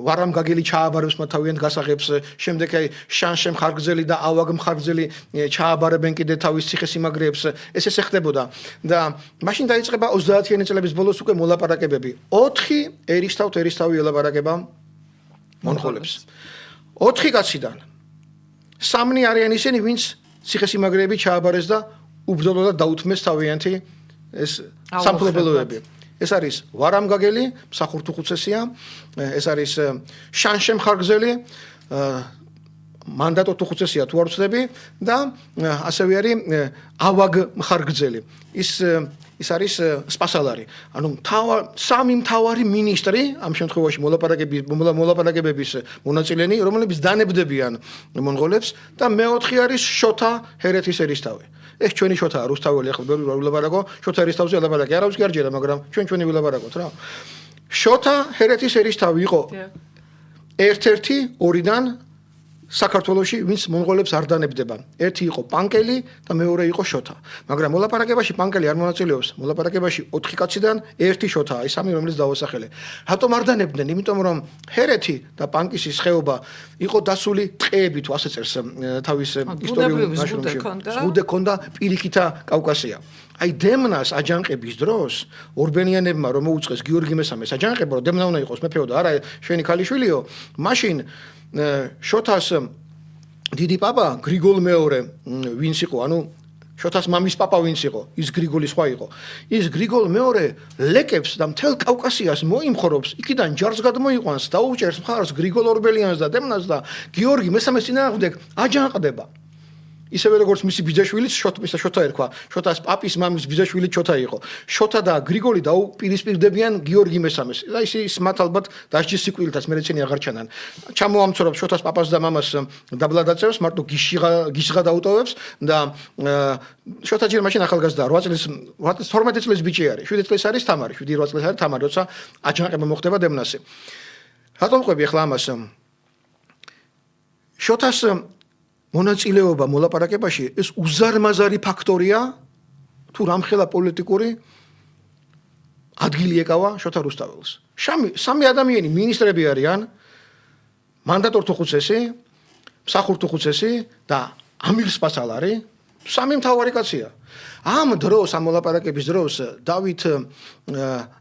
ვარამ გაგელი ჩააბარებს მათ თავიანთ გასაღებს, შემდეგ აი შანშემ ხარგზელი და ავაგ მხარგზელი ჩააბარებენ კიდე თავის ციხესიმაგრეებს. ეს ხდებოდა და მაშინ დაიწყება 30-იანი წლების ბოლოს უკვე მოლაპარაკებები. 4 ერისთავი ელაპარაკება მონღოლებს. 4 კაციდან 3 არიან ისინი, ვინც ციხესიმაგრეები ჩააბარეს და უბრძოლოდა დაუთმეს თავიანთი ეს სამფლობელოები. ეს არის ვარამ გაგელი, მსახურთუხუცესია, ეს არის შანშემ ხარგზელი, მანდატო თუხუცესია თუ არ ვცდები და ასევე არის ავაგ მხარგზელი. ის არის სპასალარი. ანუ სამი მთავარი მინისტრი ამ შემთხვევაში მოლაპარაკებების მონაწილენი, რომლებიც დანებდებიან მონღოლებს და მეოთხე არის შოთა ჰერეთის ერისთავი. ეს ჩვენი შოთაა რუსთაველი, ახლა ვილაპარაკო, შოთა ერისთავზე ელაპარაკე. არავის კი არ ჯერა, მაგრამ ჩვენი ვილაპარაკოთ რა. შოთა ჰერეთის ერისთავი იყო ერთ-ერთი ორიდან საქართველოში, ვინც მონღოლებს არ დანებდება. ერთი იყო პანკელი და მეორე იყო შოთა. მაგრამ მოლაპარაკებაში პანკელი არ მონაწილეობს. მოლაპარაკებაში 4 კაციდან ერთი შოთაა, ის სამი რომელიც დავასახელე. რატომ არ დანებდნენ? იმიტომ რომ ჰერეთი და პანკისის ხეობა იყო დასული ტყეებით, ასე წერს თავის ისტორიულ ნაშრომში. ზღუდე ქონდა პირიქითა კავკასია. აი დემნას აჯანყების დროს ორბენიანებმა რომ მოუწყეს გიორგი მესამეს აჯანყება, რომ დემნა უნდა იყოს მეფეო და არა შვენი ქალიშვილიო, მაშინ შოთას დიდი პაპა გრიგოლ მეორე ვინც იყო, ანუ შოთას მამის პაპა ვინც იყო, ის გრიგოლი სხვა იყო. ის გრიგოლ მეორე ლეკებს და მთელ კავკასიას მოიმხორობს, იქიდან ჯარს გადმოიყვანს, დაუჭერს მხარს გრიგოლ ორბელიანს და დემნას და გიორგი მესამეს წინააღმდეგ აჯანყდება. ისევე როგორც მისი ბიძაშვილიც შოთა ერქვა. შოთას პაპის მამის ბიძაშვილი შოთა იყო. შოთა და გრიგოლი დაუპირისპირდებიან გიორგი მესამეს. და ის მათ ალბათ დასჯის სიკვდილითაც მეცენი აღარ ჩანან. ჩამოამცრობს შოთას პაპას და მამას დაბლა დაწევს, მარტო გიშღა დაუტოვებს და შოთა ჯერ მაშინ ახალგაზრდა 12 წლის ბიჭი არის. 7 წლის არის თამარი, 7-8 წლის არის თამარი, როცა აჯანყება მოხდება დემნასი. რატომ ყვები ახლა ამას? შოთას მონაწილეობა მოლაპარაკებაში ეს უზარმაზარი ფაქტორია თუ რამხელა პოლიტიკური ადგილი ეკავა შოთა რუსთაველს. სამი ადამიანი მინისტრები არიან, მანდატორ თუხუცესი, მსახურ თუხუცესი და ამილ სპასალარი, სამი მთავარი კაცია. ამ დროს, ამ მოლაპარაკების დროს დავით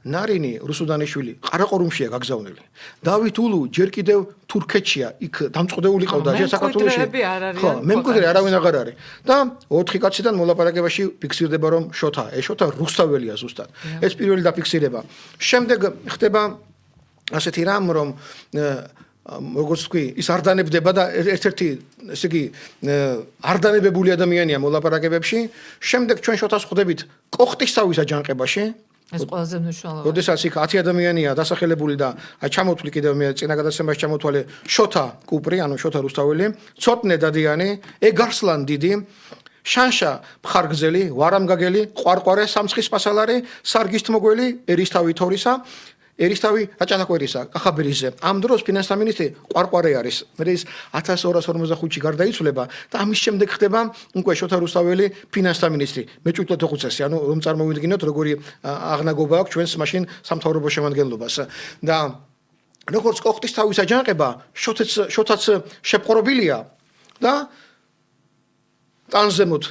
ნარინი, რუსუდანიშვილი ყარაყორუმშია გაგზავნილი. დავით ულუ ჯერ კიდევ თურქეთშია, იქ დამწყდეული ყავდა საქართველოში. ხო, მემკვიდრე არავინ აღარ არის. და 4 კაციდან მოლაპარაკებაში ფიქსირდება რომ შოთა, შოთა რუსთაველია ზუსტად. ეს პირველი დაფიქსირება. შემდეგ ხდება ასეთი რამ რომ როგორც თქვი, ის არ დანებდება და ერთ-ერთი, ესე იგი, არ დანებებული ადამიანია მოლაპარაკებებში. შემდეგ ჩვენ შოთას ხვდებით კოხტისთავის აჯანყებაში. ეს ყველაზე მნიშვნელოვანია. როდესაც იქ 10 ადამიანია დასახელებული და ჩამოთვლი კიდევ მე წინა გადაცემაში ჩამოთვალე შოთა კუპრი, ანუ შოთა რუსთაველი, ცოტნე დადიანი, ეგარსლან დიდი, შანშა მხარგზელი, ვარამგაგელი, ყვარყვარე, სამცხის სპასალარი, სარგისტმოგველი, ერისთავი თორისა, ერისთავი რაჭანაკვერისა, კახაბერიზე. ამ დროს ფინანსთა მინისტრი ყვარყვარე არის. მე ის 1245-ში გარდაიცვლება და ამის შემდეგ ხდება უკვე შოთა რუსთაველი ფინანსთა მინისტრი. მეჭუჭლეთ ოხუცესი, ანუ რომ წარმოვიდგინოთ როგორი აღნაგობა აქვს ჩვენს მაშინ სამთავრობო შემადგენლობას. და როგორც კოხტისთავის აჯანყება, შოთაც შეპყრობილია და ტანზემოთ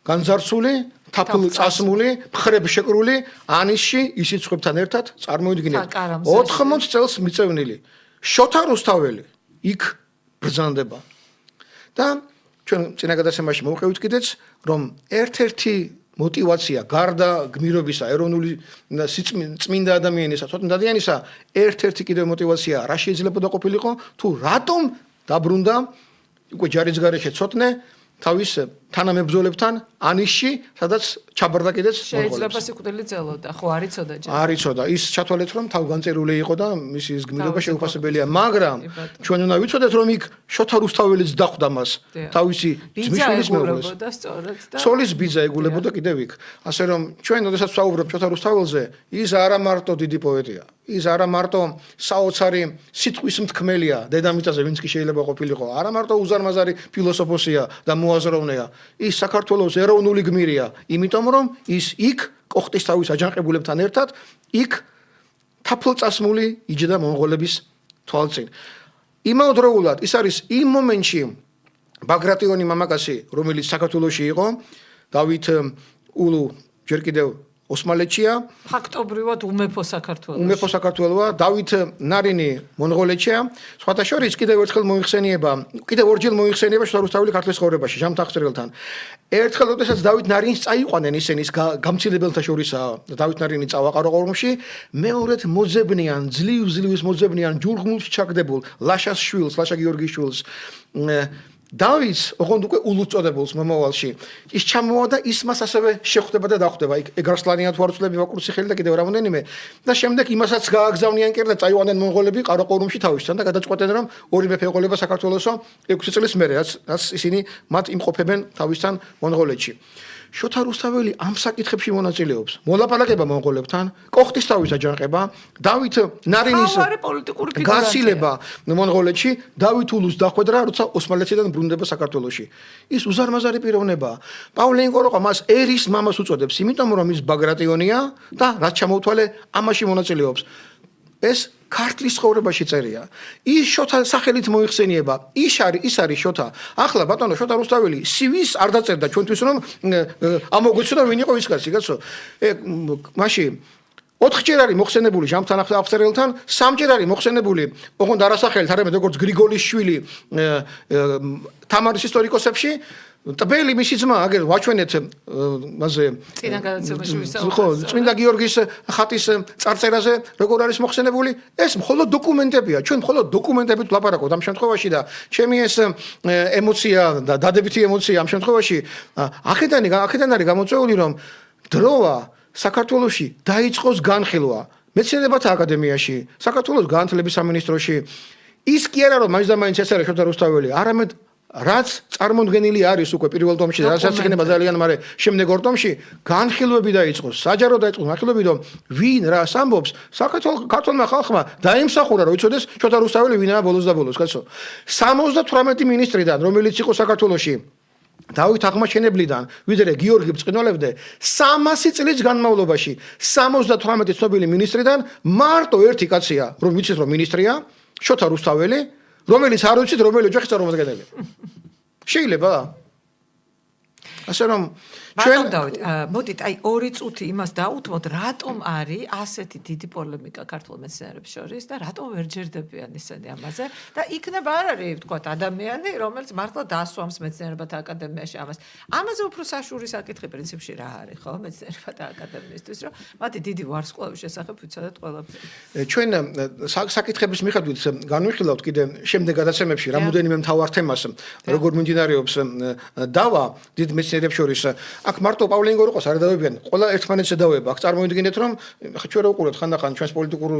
განზარცული თაფლ წასმული, მხრებ შეკრული, ანიში ისიც ხვებთან ერთად წარმოიდგინეთ 80 წელს მიწევნილი შოთა რუსთაველი იქ ბრძანდება. და ჩვენ წინა გადაცემაში მოვყევით კიდეც რომ ერთ-ერთი мотивация გარდა გმირობისა, ეროვნული წმინდა ადამიანისა, ცოტნე დადიანისა, ერთ-ერთი კიდევ мотивация რა შეიძლება ყოფილიყო თუ რატომ დაბრუნდა უკვე ჯარის გარეშე ცოტნე თავის თანამებრძოლებთან ანიში, სადაც ჩაბარდა კიდეც შეიძლება სიკვდილი წელოდა, ხო არ იცოდა ჯერ. არ იცოდა, ის ჩათვალეთ რომ თავგანწირული იყო და მისი ის გმირობა შეუფასებელია, მაგრამ ჩვენ უნდა ვიცოდეთ რომ იქ შოთა რუსთაველიც დახვდა მას თავისი ძმისშვილის მეუღლეს. ცოლის ბიძა ეგულებოდა კიდევ იქ. ასე რომ ჩვენ როდესაც ვსაუბრობთ შოთა რუსთაველზე, ის არა მარტო დიდი პოეტია, ის არა მარტო საოცარი სიტყვის მთქმელია, დედამიწაზე ვინც კი შეიძლება ყოფილიყო, არა მარტო უზარმაზარი ფილოსოფოსია და მოაზროვნეა, ის საქართველოს ეროვნული გმირია, იმიტომ რომ ის იქ კოხტისთავის აჯანყებულებთან ერთად იქ თაფლწასმული იჯდა მონღოლების თვალწინ. იმავდროულად ის არის იმ მომენტში ბაგრატიონი მამაკაცი, რომელიც საქართველოში იყო, დავით ულუ ჯერ კიდევ ოსმალეთშია, ფაქტობრივად უმეფო საქართველოში. უმეფო საქართველოა, დავით ნარინი მონღოლეთშია, სხვათა შორის კიდევ ერთხელ მოიხსენიება, კიდევ ორჯერ მოიხსენიება შოთა რუსთაველი ქართლის ცხოვრებაში, ჟამთახსრელთან. ერთხელ როდესაც დავით ნარინს წაიყვანენ ისინი გამცილებელთა შორისაა, დავით ნარინი წავა ყარაყორუმში, მეორედ მოძებნიან, ძლივს მოძებნიან ჯურღმულში ჩაგდებულ ლაშას შვილს, ლაშა გიორგის შვილს. დავითს, ოღონდ უკვე ულუს წოდებულს მომავალში. ის ჩამოვა და ის მას ასევე შეხვდება და დახვდება. იქ ეგარსლანია თუ არ ვცვლები ვაკურციხელი და კიდევ რამდენიმე და შემდეგ იმასაც გააგზავნიან კერდა წაიყვანენ მონღოლები ყარაყორუმში თავისთან და გადაწყვეტენ რომ ორი მეფე ეყოლება საქართველოსო 6 წლის მერე, რაც ისინი მათ იმყოფებენ თავისთან მონღოლეთში. შოთა რუსთაველი ამ საკითხებში მონაწილეობს. მოლაპარაკება მონღოლებთან, კოხტისთავის აჯანყება, დავით ნარინის გაცილება მონღოლეთში, დავით ულუს დახვედრა, როცა ოსმალეთიდან ბრუნდება საქართველოში. ის უზარმაზარი პიროვნებაა. პავლენკო როყა მას ერის მამას უწოდებს, იმიტომ რომ ის ბაგრატიონია და რაც ჩამოთვალე, ამაში მონაწილეობს. ეს ქართლის ცხოვრებაში წერია. ის შოთა სახელით მოიხსენიება. ის არის შოთა. ახლა ბატონო შოთა რუსთაველი CV-ს არ დაწერდა ჩვენთვის რომ ამოგვეცოდა ვინ იყო ის კაცი, კაცო. მაშინ 4ჯერ არის მოხსენებული ჟამთან აფსერელთან, 3ჯერ არის მოხსენებული ოღონდ არასახელით, არამედ როგორც გრიგოლის შვილი თამარის ისტორიკოსებში. ტბელი მისი ძმა, აგერ ვაჩვენეთ მასზე წინა გადაცემაში ვისაუბრეთ. ხო, წმინდა გიორგის ხატის წარწერაზე როგორ არის მოხსენებული? ეს მხოლოდ დოკუმენტებია. ჩვენ მხოლოდ დოკუმენტებით ვლაპარაკობთ ამ შემთხვევაში და ჩემი ეს ემოცია და დადებითი ემოცია ამ შემთხვევაში აქედან არის გამოწვეული რომ დროა საქართველოში დაიწყოს განხილვა მეცნიერებათა აკადემიაში, საქართველოს განათლების სამინისტროში. ის კი არა რომ მაინც და მაინც ეს არის შოთა რუსთაველი, არამედ რაც წარმოდგენილი არის უკვე პირველ ტომში და რასაც იქნება ძალიან მარე შემდეგ ორ ტომში განხილვები დაიწყოს საჯარო დაიწყოს განხილვები რომ ვინ რას ამბობს საქართველოს ხალხმა დაიმსახურა რომ იცოდეს შოთა რუსთაველი ვინაა ბოლოს და ბოლოს კაცო 78 მინისტრიდან რომელიც იყო საქართველოში დავით აღმაშენებლიდან ვიდრე გიორგი ბრწყინვალებდე 300 წლის განმავლობაში 78 ცნობილი მინისტრიდან მარტო ერთი კაცია რომ ვიცით რომ მინისტრია შოთა რუსთაველი რომელიც არ ვიცით რომელი ოჯახის წარმომადგენელი შეიძლება ასე რომ ჩვენ მოდით აი 2 წუთი იმას დაუთმოთ რატომ არის ასეთი დიდი პოლემიკა ქართულ მეცნიერებს შორის და რატომ ვერ ჯერდებიან ისინი ამაზე და იქნება არ არის თქვა ადამიანი რომელიც მართლა დასვამს მეცნიერებათა აკადემიაში ამაზე უფრო საშუური საკითხი პრინციპში რა არის ხო მეცნიერებათა აკადემიისთვის რომ მათი დიდი ვარსკვლავის შესახებ ვიცოდეთ ყველაფერი ჩვენ საკითხების მიხედვით განვიხილავთ კიდე შემდეგ გადაცემებში რამოდენიმე მთავარ თემას როგორ მიმდინარეობს დავა დიდ მეცნიერებს შორის აქ მარტო პავლე ინგოროყოს არ დავებიან ყველა ერთმანეთს დავება აქ წარმოიდგინეთ რომ ჩვენ რა უყურებთ ხანდახან ჩვენს პოლიტიკურ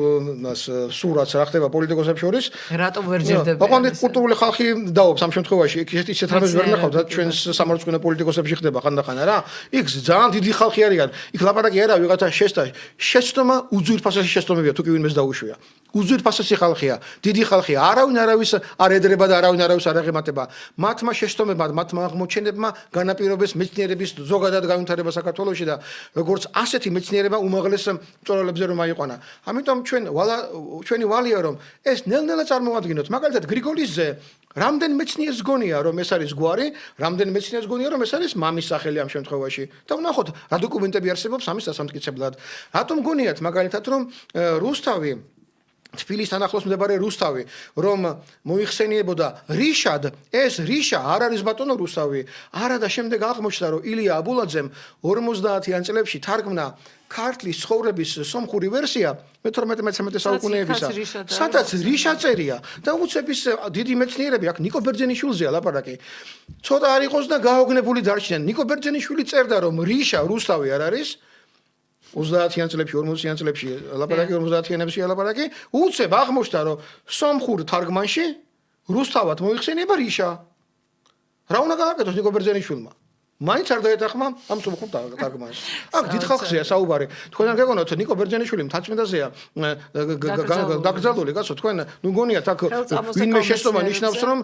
სურათს რა ხდება პოლიტიკოსებს შორის რატომ ვერ ჯერდებიან ოღონდ კულტურული ხალხი დავობს ამ შემთხვევაში იქ ისეთ რამეს ვერ ნახავთ და ჩვენს სამარცხვინო პოლიტიკოსებში ხდება ხანდახან რა იქ ძალიან დიდი ხალხი არიან იქ ლაპარაკი არა ვიღაცა შეცდომა უძვირფასესი შეცდომებია თუ კი ვინმეს დაუშვია უძვირფასესი ხალხია დიდი ხალხია არავინ არავის არ ედრება და არავინ არავის არ აღემატება მათმა შეცდომებმა მათმა აღმოჩენებმა განაპირობეს მეცნიერების ზოგადად განვითარება საქართველოში და როგორც ასეთი მეცნიერება უმაღლეს მწვერვალებზე რომ აიყვანა. ამიტომ ჩვენი ვალია რომ ეს ნელ-ნელა წარმოვადგინოთ. მაგალითად გრიგოლიძე რამდენ მეცნიერს გონია რომ ეს არის გვარი, რამდენ მეცნიერს გონია რომ ეს არის მამის სახელი ამ შემთხვევაში. და ვნახოთ რა დოკუმენტები არსებობს ამის დასამტკიცებლად. რატომ გონიათ მაგალითად რომ რუსთავი თბილისთან ახლოს მდებარე რუსთავი რომ მოიხსენიებოდა რიშად ეს რიშა არ არის ბატონო რუსთავი არა და შემდეგ აღმოჩნდა რომ ილია აბულაძემ 50-იან წლებში თარგმნა ქართლის ცხოვრების სომხური ვერსია მე-18 საუკუნეებისა სადაც რიშა წერია და უცების დიდი მეცნიერები აქ ნიკო ბერძენიშვილზეა ლაპარაკი ცოტა არ იყოს და გაოგნებული დარჩნენ ნიკო ბერძენიშვილი წერდა რომ რიშა რუსთავი არ არის 30-იან წლებში 40-იან წლებში ლაპარაკი 50-იანებში ლაპარაკი უცებ აღმოჩნდა რომ სომხურ თარგმანში რუსთავად მოიხსენიება რიშა რა უნდა გააკეთოს ნიკო ბერძენიშვილმა მაინც არ დაეთანხმა ამ სომხურ თარგმანს აქ დიდ ხალხზეა საუბარი თქვენ არ გეგონოთ ნიკო ბერძენიშვილი მთაწმინდაზეა დაკრძალული კაცო თქვენ ნუ გონიათ აქ ვინმე შეცდომა ნიშნავს რომ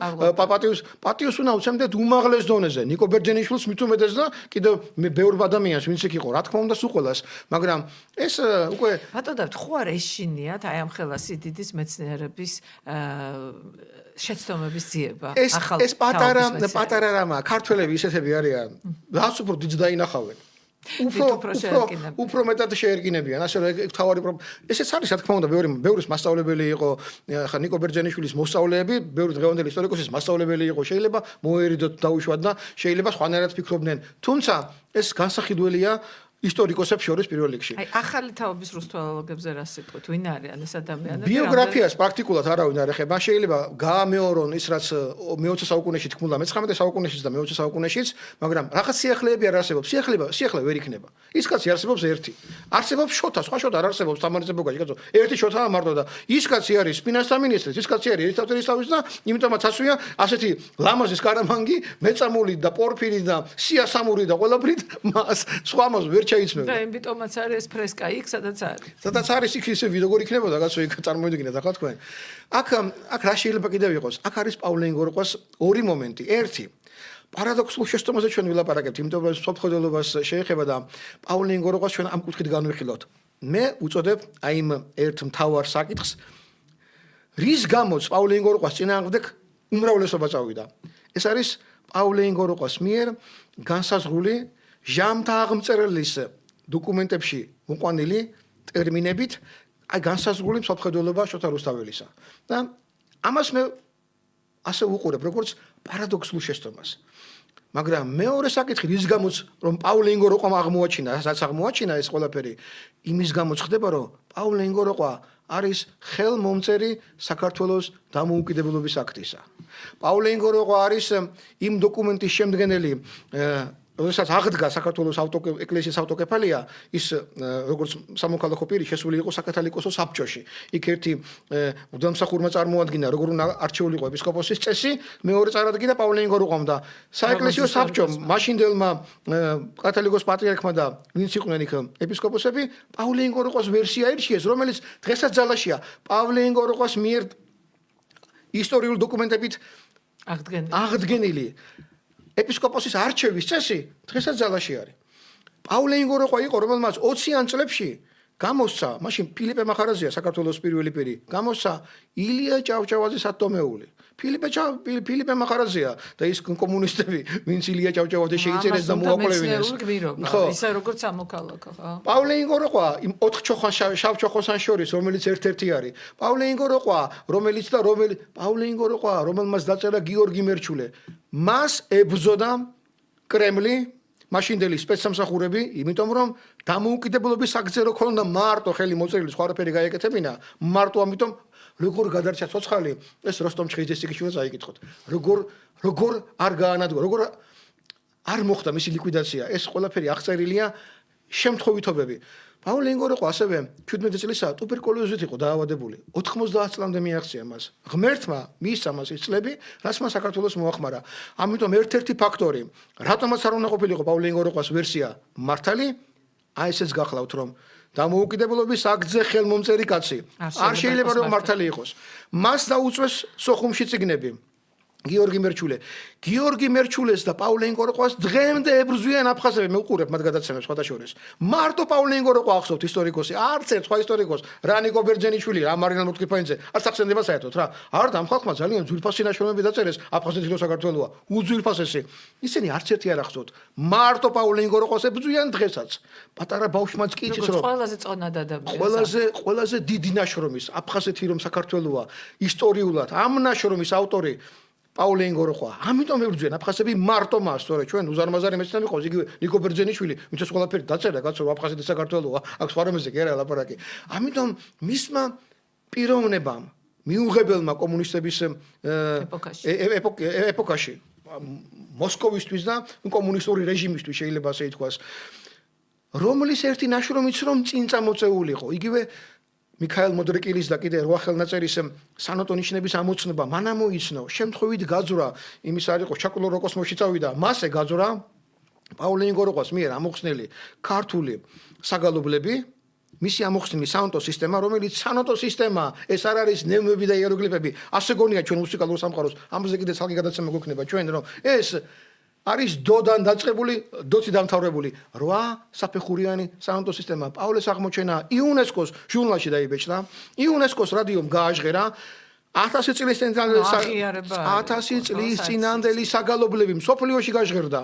პატიოს უნდა უცემდეთ უმაღლეს დონეზე ნიკო ბერძენიშვილს მით უმეტეს და კიდევ მე ბევრ ადამიანს ვინც იქ იყო რა თქმა უნდა სულ მაგრამ ეს უკვე ბატონო ხო არ ეშინიათ აი ამ ხელა სიდიდის მეცნიერების შეცდომების ძიება ახალ ეს პატარა რამა ქართველები ისეთები არიან რაც უფრო დიდ დაინახავენ უფრო მეტად შეერგინებიან ასე რომ ეგ თავარი ესეც არის რა თქმა უნდა ბევრის მასწავლებელი იყო ხა ნიკო ბერძენიშვილის მოსწავლეები ბევრი დღევანდელი ისტორიკოსის მასწავლებელი იყო შეიძლება მოერიდოთ დაუშვათ და შეიძლება სხვანაირად ფიქრობდნენ თუმცა ეს განსახილველია ისტორიკოსებს შორის პირველ რიგში. აი ახალი თაობის რუსთველოლოგებზე რა სიტყვით, ვინ არიან ეს ადამიანები? ბიოგრაფიას პრაქტიკულად არავინ არ ეხება. შეიძლება გაამეორონ ის რაც მე-20 საუკუნეში თქმულა მე-19 საუკუნეშიც და მე-20 საუკუნეშიც, მაგრამ რაღაც სიახლეები არ არსებობს. სიახლე ვერ იქნება. ის კაცი არსებობს ერთი. არსებობს შოთა, სხვა შოთა არ არსებობს თამარიძე ბოგაჟი, კაცო. ერთი შოთაა მარტო და ის კაცი არის ფინანსთა მინისტრი, ის კაცი არის ერისთავის და იმიტომაც ასვია ასეთი ლამაზი სკარამანგი, მეწამული და პორფირი და სიასამური და ყველაფრით მას სხვა მას ვერ და იმიტომაც არის ეს ფრესკა იქ სადაც არის იქ ისე როგორ იქნებოდა კაცო იქ წარმოიდგინეთ ახლა თქვენ აქ რა შეიძლება კიდევ იყოს აქ არის პავლე ინგოროყვას ორი მომენტი ერთი პარადოქსულ შეცდომაზე ჩვენ ვილაპარაკებთ იმიტომ რომ სოფხოდელობას შეეხება და პავლე ინგოროყვას ჩვენ ამ კუთხით განვიხილავთ მე უწოდებ აი იმ ერთ მთავარ საკითხს რის გამოც პავლე ინგოროყვას წინააღმდეგ უმრავლესობა წავიდა ეს არის პავლე ინგოროყვას მიერ განსაზღვრული ჟამთა აღმწერლის დოკუმენტებში მოყვანილი ტერმინებით აი განსაზღვრული მსოფლმხედველობა შოთა რუსთაველისა და ამას მე ასე ვუყურებ როგორც პარადოქსულ შეცდომას მაგრამ მეორე საკითხი რის გამოც რომ პავლე ინგოროყვამ აღმოაჩინა რაც აღმოაჩინა ეს ყველაფერი იმის გამოც ხდება რომ პავლე ინგოროყვა არის ხელმომწერი საქართველოს დამოუკიდებლობის აქტისა პავლე ინგოროყვა არის იმ დოკუმენტის შემდგენელი როდესაც აღდგა საქართველოს ეკლესიის ავტოკეფალია, ის როგორც სამოქალაქო პირი შესული იყო საკათალიკოსო საბჭოში. იქ ერთი მღვდელმსახურმა წარმოადგინა, როგორ უნდა არჩეულიყო ეპისკოპოსის წესი, მეორე წარადგინა პავლე ინგოროყვამ და საეკლესიო საბჭომ მაშინდელმა კათალიკოს პატრიარქმა და ვინც იყვნენ იქ ეპისკოპოსები, პავლე ინგოროყვას ვერსია ირჩიეს, რომელიც დღესაც ძალაშია. პავლე ინგოროყვას მიერ ისტორიული დოკუმენტებით აღდგენილი ეპისკოპოსის არჩევის წესი დღესაც ძალაში არის. პავლე ინგოროყვა იყო, რომელმაც 20-იან წლებში გამოსცა, მაშინ ფილიპე მახარაძეა საქართველოს პირველი პირი, გამოსცა ილია ჭავჭავაძის ატომეული. ფილიპე მახარაძეა და ის კომუნისტები, ვინც ილია ჭავჭავაძე შეიწერეს და მოაკვლევინეს. ხო, ისე როგორც სამოქალაქო, ხო. პავლე ინგოროყვა იმ 4 შავ ჩოხოსან შორის, რომელიც ერთ-ერთი არის. პავლე ინგოროყვა, პავლე ინგოროყვა, რომელმაც დაწერა გიორგი მერჩულე. მას ებრძოდა კრემლი, მაშინდელი სპეცსამსახურები, იმიტომ რომ დამოუკიდებლობის საგზერო ქონდა მარტო ხელი მოწერილი, სხვა არაფერი გაეკეთებინა, მარტო ამიტომ როგორ გადარჩა ცოცხალი, ეს როსტომ ჩხეიძეს იგიჩვენა წაიკითხოთ. როგორ არ გაანადგურა, როგორ არ მოხდა მისი ლიკვიდაცია, ეს ყველაფერი აღწერილია შემთხვევითობები. პავლე ინგოროყვა ასევე 17 წლისა ტუბერკულოზით იყო დაავადებული. 90 წლამდე მიაღწია მას. ღმერთმა მისცა მას ის წლები, რაც მას საქართველოს მოახმარა. ამიტომ ერთ-ერთი ფაქტორი, რატომაც არ უნდა ყოფილიყო პავლე ინგოროყვას ვერსია მართალი, აი ესეც გახლავთ რომ დამოუკიდებლობის აკძე ხელმომწერი კაცი არ შეიძლება რომ მართალი იყოს. მას დაუწვეს სოხუმში წიგნები. გიორგი მერჩულეს და პავლე ინგოროყვას დღემდე ებრძვიან აფხაზები, მე უყურებ მათ გადაცემებს სხვადასხვა. მარტო პავლე ინგოროყვა ახსოვთ ისტორიკოსი, არც ერთ სხვა ისტორიკოს, რანიკო ბერძენიშვილი, რა მარინა მუტკიფანიძე, არც ახსენდება საერთოდ რა. არა ამ ხალხმა ძალიან ძვირფასი ნაშრომები დაწერეს აფხაზეთის რო საქართველოა, უძვირფასესი. ისინი არც ერთი არ ახსოვთ. მარტო პავლე ინგოროყვას ებრძვიან დღესაც. პატარა ბავშვმაც კი იცის რომ ყველაზე წონად ადამიანი. ყველაზე დიდი ნაშრომის აფხაზეთი რომ საქართველოა ისტორიულად ამ ნაშრომის ავტორი პავლე ინგოროყვა. ამიტომ ებრძვიან აფხაზები მარტო მას, სწორედ ჩვენ უზარმაზარი მეცნიერი ყავს, იგივე ნიკო ბერძენიშვილი, ვინც ყველაფერი დაწერა, კაცო, აფხაზეთი საქართველოა, აქ სხვა რამეზე კი არა ლაპარაკი. ამიტომ მისმა პიროვნებამ, მიუღებელმა კომუნისტების ეპოქაში, მოსკოვისთვის და კომუნისტური რეჟიმისთვის შეიძლება ასე ითქვას, რომლის ერთი ნაშრომიც რომ წინ წამოწეულიყო, იგივე მიქაელ მოდრეკილის და კიდე 8 ხელნაწერის სანოტონიშნების ამოცნობა მან ამოიცნო, შემთხვევით გაძვრა, იმის არ იყო ჩაკულო კოსმოსში წავიდა, მასე გაძვრა პავლე ინგოროყვას მიერ ამოხსნელი ქართული საგალობლები, მისი ამოხსნილი სანოტო სისტემა, რომელიც სანოტო სისტემა, ეს არ არის ნევნები და იეროგლიფები, ასე გონია ჩვენ მუსიკალურ სამყაროს, ამაზე კიდე ცალკე გადაცემა გვექნება ჩვენ, რომ ეს არის დოდან დაწყებული, დოცი დამთავრებული 8 საფეხურიანი სანოტო სისტემა. პავლეს აღმოჩენა იუნესკოს ჟურნალში დაიბეჭდა, იუნესკოს რადიომ გააჟღერა 1000 წლის წინანდელი საგალობლები მსოფლიოში გაჟღერდა.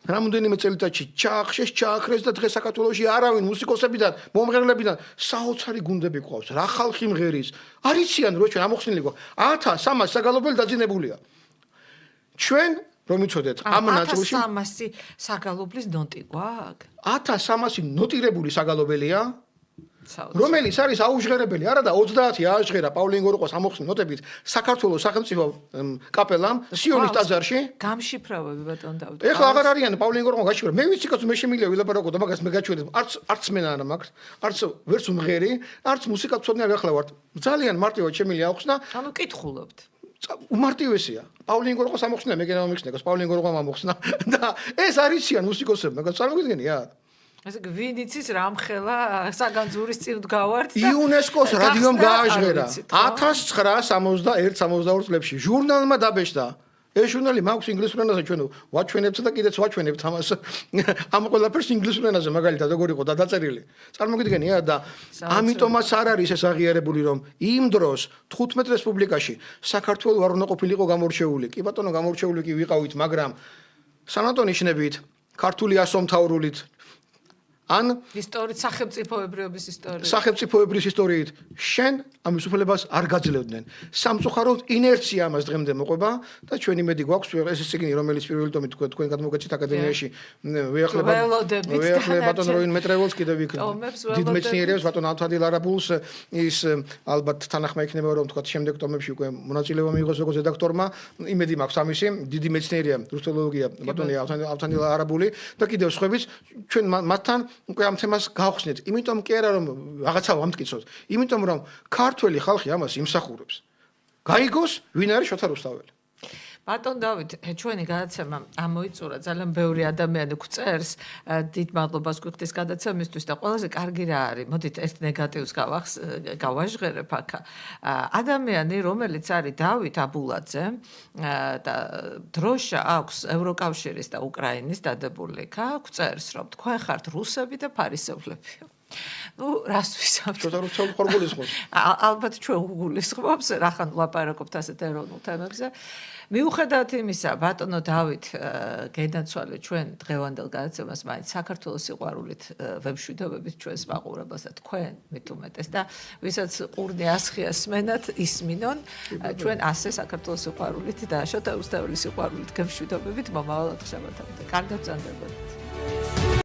რამდენიმე წელიწადში ჩაახრეს და დღეს საქართველოში არავინ მუსიკოსებიდან, მომღერლებიდან საოცარი გუნდები ყავს. რა ხალხი მღერის. არ იციან რომ ჩვენ ამოხსნილი გვაქვს 1300 საგალობელი დაძინებულია. ჩვენ რომ იცოდეთ ამ ნაწილში 1300 საგალობლის ნოტი გვაქვს? 1300 ნოტირებული საგალობელია, რომელიც არის აუჟღერებელი, არა და 30 ააჟღერა პავლე ინგოროყვას ამოხსნილ ნოტებით საქართველოს სახელმწიფო კაპელამ სიონის ტაძარში. გამშიფრავები ბატონ დავით. ეხლა აღარ არიან პავლე ინგოროყვა გაჩიფრა. მე ვიცი კაცო, მე შემიძლია ვილაპარაკო და მაგას მე გაჩვენებ. არც მენა არა მაქვს, არც ვერც უმღერი, არც მუსიკათმცოდნე არ გახლავართ. ძალიან მარტივად შემიძლია აუხსნა. ანუ კითხულობთ. უმარტივესია. პავლე ინგოროყვას ამოხსნა, მე გენა მომიხსნა, პავლე ინგოროყვამ ამოხსნა და ეს არიციან მუსიკოსები, მაგას წარმოგიდგენია? ესე ვინ იცის რამხელა საგანძურის წინ ვდგავართ და იუნესკოს რადიომ გააჟღერა 1961-62 წლებში ჟურნალმა დაბეჭდა. ეს ჟურნალი მაქვს ინგლისურ ენაზე, ჩვენ ვაჩვენებთ და კიდეც ვაჩვენებთ ამას. ამ ყველაფერს ინგლისურ ენაზე მაგალითად როგორ იყო დაწერილი. წარმოგიდგენია და ამიტომაც არ არის ეს აღიარებული რომ იმ დროს 15 რესპუბლიკაში საქართველოს არ უნდა ყოფილიყო გამორჩეული. კი ბატონო, გამორჩეული კი ვიყავით, მაგრამ სანატონიშნებით, ქართული ასომთავრულით ან ისტორიით სახელმწიფოებრიობის ისტორიით. სახელმწიფოებრივი ისტორიით შენ ამის უფლებას არ გაძლევდნენ. სამწუხაროდ ინერცია ამას დღემდე მოყვება და ჩვენი მედი გვაქვს ეს ციგნი რომელიც პირველი ტომით თქვენ გადმოგეცით აკადემიაში ვეახლება ბატონ როინ მეტრეველს კიდევ იქ დიდ მეცნიერებს ბატონ ალთანდილ არაბულს ის ალბათ თანახმა იქნება რომ თქვა შემდეგ ტომებში უკვე მონაწილეობა მიიღოს როგორც რედაქტორმა იმედი მაქვს ამისი დიდი მეცნიერია რუსთოლოგია ბატონი ალთანდილ არაბული და კიდევ სხვაებიც ჩვენ მათთან უკვე ამ თემას გავხსნით იმიტომ კი არა რომ რაღაცა ვამტკიცოთ იმიტომ რომ ქართველი ხალხი ამას იმსახურებს გაიგოს ვინ არის შოთა რუსთაველი ბატონ დავით, ჩვენი გადაცემა ამოიწურა ძალიან ბევრი ადამიანი გვწერს, დიდ მადლობას გვიხდის გადაცემისთვის და ყველაზე კარგი რა არის, მოდით ერთ ნეგატივს გავაჟღერებ აქა. ადამიანი, რომელიც არის დავით აბულაძე და დროშა აქვს ევროკავშირის და უკრაინის დადებული იქა, გვწერს რომ თქვენ ხართ რუსები და ფარისევლები. რას ვისაუბრებთ? შოთა რუსთაველი ხარ გულისხმობს. ალბათ ჩვენ გულისხმობს, რახან ვლაპარაკობთ ასეთ ეროვნულ თემებზე. მიუხედავად იმისა, ბატონო დავით გენაცვალე ჩვენ დღევანდელ გადაცემას მაინც საქართველოს სიყვარულით ვემშვიდობებით ჩვენს მაყურებელს და თქვენ მით უმეტეს და ვისაც ყურნი ასხია სმენათ ისმინონ ჩვენ ასე საქართველოს სიყვარულით და შოთა რუსთაველის სიყვარულით გემშვიდობებით მომავალ შაბათამდე. კარგად ბრძანდებოდეთ.